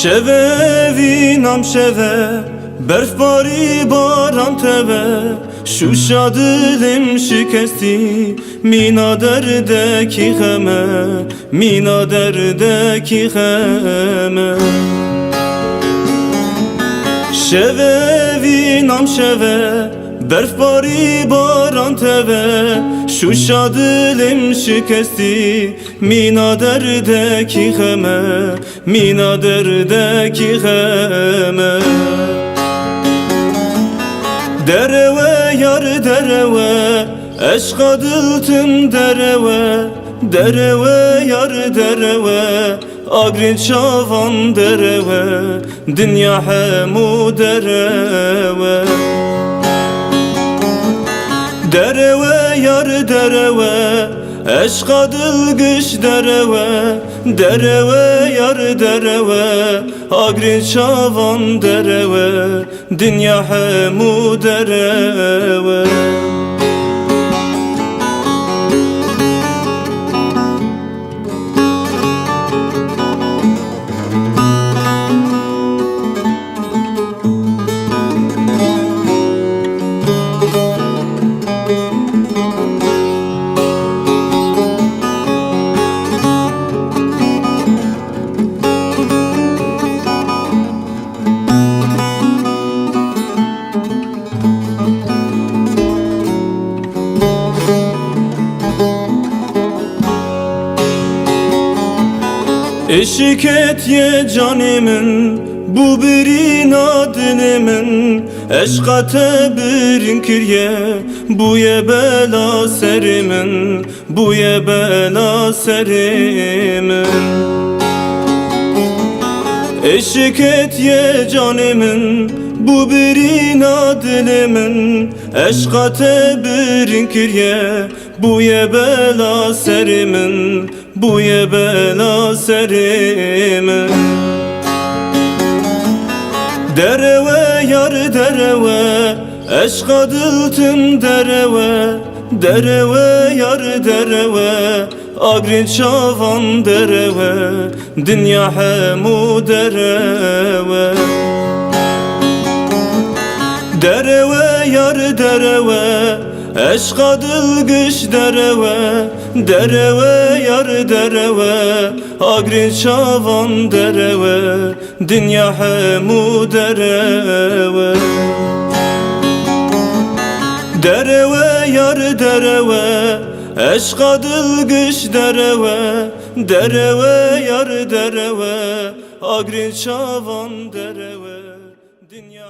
شوه وینم شوه برفباری باران تبه شوشا دلم شکستی مینا دردکی خمه مینا دردکی خمه شوه وینم شوه برفباری باران تبه شوشا دلم شکستی مینا دردکی خمه مینا دردکی خمه دروه یار دروه عشقا دلتم دروه دروه یار دروه آگرین چاوان دروه دنیا همو دروه دروه یار دروه عشقا دلگش دروه دروه یار دروه آگرین چاوان دروه دنیا همو دروه Eşik et ye canımın bu birin adınımın eşka tebirin kirye bu ye bela serimin bu ye bela serimin Eşik et ye canımın bu birin adınımın eşka tebirin kirye bu ye bela serimin bu ye bela serimin Dereve yar dereve eşka dıltım dereve dereve yar dereve agrin çavan dereve dünya hemu dereve dereve yar dereve eşka dılgış dereve dereve yar dereve agrin çavan dereve dünya hemu dereve dereve yar dereve eşka dılgış dereve dereve yar dereve agrin çavan dereve dünya